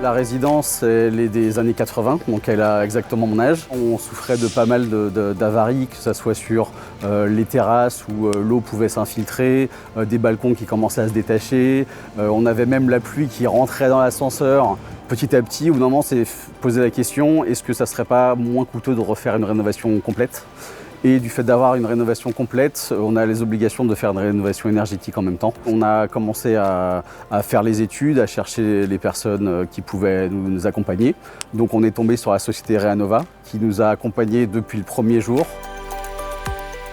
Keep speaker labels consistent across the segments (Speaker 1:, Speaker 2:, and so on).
Speaker 1: La résidence, elle est des années 80, donc elle a exactement mon âge. On souffrait de pas mal d'avaries, que ce soit sur les terrasses où l'eau pouvait s'infiltrer, des balcons qui commençaient à se détacher. On avait même la pluie qui rentrait dans l'ascenseur. Petit à petit, au bout d'un moment, on s'est posé la question, est-ce que ça serait pas moins coûteux de refaire une rénovation complète ? Et du fait d'avoir une rénovation complète, on a les obligations de faire une rénovation énergétique en même temps. On a commencé à faire les études, à chercher les personnes qui pouvaient nous accompagner. Donc on est tombé sur la société Reanova qui nous a accompagnés depuis le premier jour.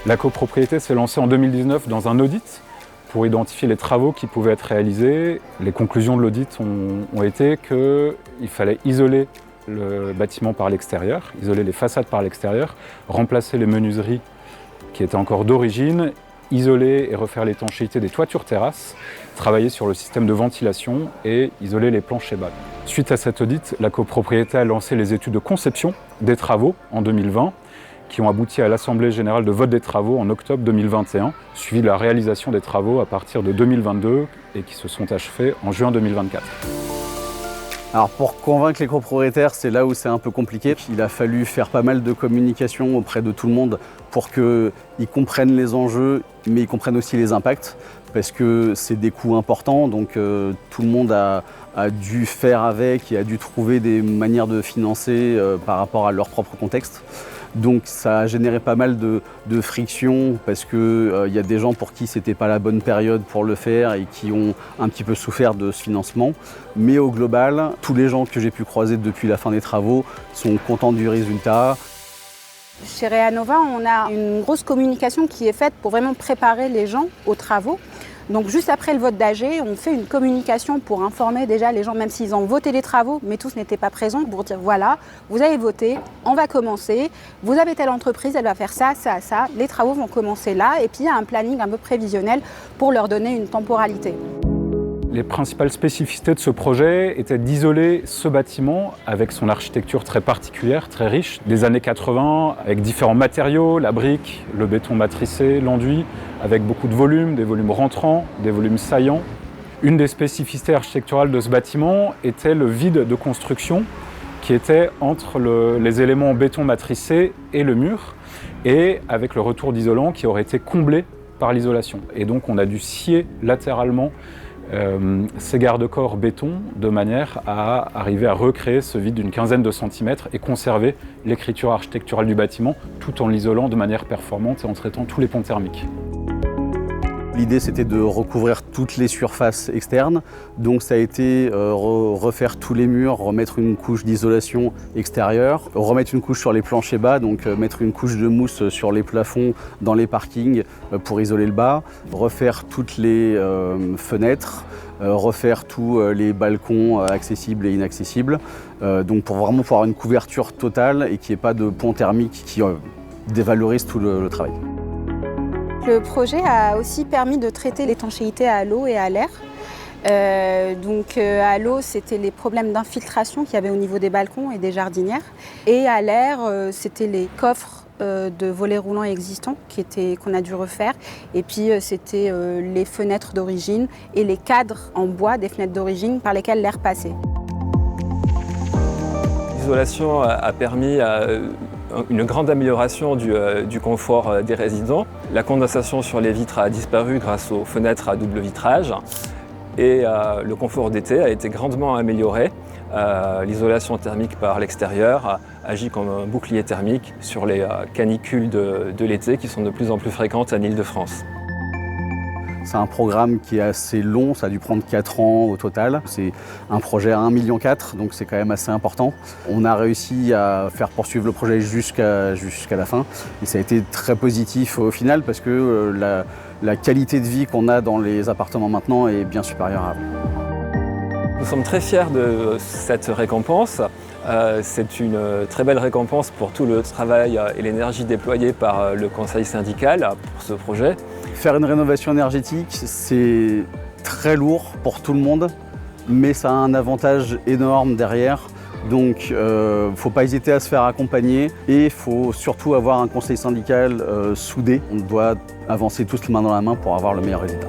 Speaker 2: La copropriété s'est lancée en 2019 dans un audit pour identifier les travaux qui pouvaient être réalisés. Les conclusions de l'audit ont été qu'il fallait isoler le bâtiment par l'extérieur, isoler les façades par l'extérieur, remplacer les menuiseries qui étaient encore d'origine, isoler et refaire l'étanchéité des toitures terrasses, travailler sur le système de ventilation et isoler les planchers bas. Suite à cet audit, la copropriété a lancé les études de conception des travaux en 2020 qui ont abouti à l'Assemblée générale de vote des travaux en octobre 2021, suivi de la réalisation des travaux à partir de 2022 et qui se sont achevés en juin 2024.
Speaker 1: Alors pour convaincre les copropriétaires, c'est là où c'est un peu compliqué. Il a fallu faire pas mal de communication auprès de tout le monde pour qu'ils comprennent les enjeux, mais ils comprennent aussi les impacts, parce que c'est des coûts importants, donc tout le monde a dû faire avec et a dû trouver des manières de financer par rapport à leur propre contexte. Donc ça a généré pas mal de frictions parce qu'il y a des gens pour qui c'était pas la bonne période pour le faire et qui ont un petit peu souffert de ce financement. Mais au global, tous les gens que j'ai pu croiser depuis la fin des travaux sont contents du résultat.
Speaker 3: Chez Reanova, on a une grosse communication qui est faite pour vraiment préparer les gens aux travaux. Donc juste après le vote d'AG, on fait une communication pour informer déjà les gens, même s'ils ont voté les travaux, mais tous n'étaient pas présents, pour dire voilà, vous avez voté, on va commencer, vous avez telle entreprise, elle va faire ça, ça, ça, les travaux vont commencer là, et puis il y a un planning un peu prévisionnel pour leur donner une temporalité.
Speaker 2: Les principales spécificités de ce projet étaient d'isoler ce bâtiment avec son architecture très particulière, très riche, des années 80, avec différents matériaux, la brique, le béton matricé, l'enduit, avec beaucoup de volumes, des volumes rentrants, des volumes saillants. Une des spécificités architecturales de ce bâtiment était le vide de construction qui était entre les éléments en béton matricé et le mur, et avec le retour d'isolant qui aurait été comblé par l'isolation. Et donc on a dû scier latéralement ces garde-corps béton de manière à arriver à recréer ce vide d'une quinzaine de centimètres et conserver l'écriture architecturale du bâtiment tout en l'isolant de manière performante et en traitant tous les ponts thermiques.
Speaker 1: L'idée, c'était de recouvrir toutes les surfaces externes. Donc ça a été refaire tous les murs, remettre une couche d'isolation extérieure, remettre une couche sur les planchers bas, donc mettre une couche de mousse sur les plafonds dans les parkings pour isoler le bas, refaire toutes les fenêtres, refaire tous les balcons accessibles et inaccessibles. Donc pour vraiment avoir une couverture totale et qu'il n'y ait pas de pont thermique qui dévalorise tout le travail.
Speaker 3: Le projet a aussi permis de traiter l'étanchéité à l'eau et à l'air. À l'eau, c'était les problèmes d'infiltration qu'il y avait au niveau des balcons et des jardinières. Et à l'air, c'était les coffres de volets roulants existants qu'on a dû refaire. Et puis, c'était les fenêtres d'origine et les cadres en bois des fenêtres d'origine par lesquelles l'air passait.
Speaker 4: L'isolation a permis une grande amélioration du confort des résidents. La condensation sur les vitres a disparu grâce aux fenêtres à double vitrage et le confort d'été a été grandement amélioré. L'isolation thermique par l'extérieur agit comme un bouclier thermique sur les canicules de l'été qui sont de plus en plus fréquentes en Île-de-France.
Speaker 1: C'est un programme qui est assez long, ça a dû prendre 4 ans au total. C'est un projet à 1,4 million, donc c'est quand même assez important. On a réussi à faire poursuivre le projet jusqu'à la fin. Et ça a été très positif au final parce que la qualité de vie qu'on a dans les appartements maintenant est bien supérieure à avant.
Speaker 4: Nous sommes très fiers de cette récompense. C'est une très belle récompense pour tout le travail et l'énergie déployée par le conseil syndical pour ce projet.
Speaker 1: Faire une rénovation énergétique, c'est très lourd pour tout le monde, mais ça a un avantage énorme derrière. Donc, il ne faut pas hésiter à se faire accompagner et il faut surtout avoir un conseil syndical soudé. On doit avancer tous main dans la main pour avoir le meilleur résultat.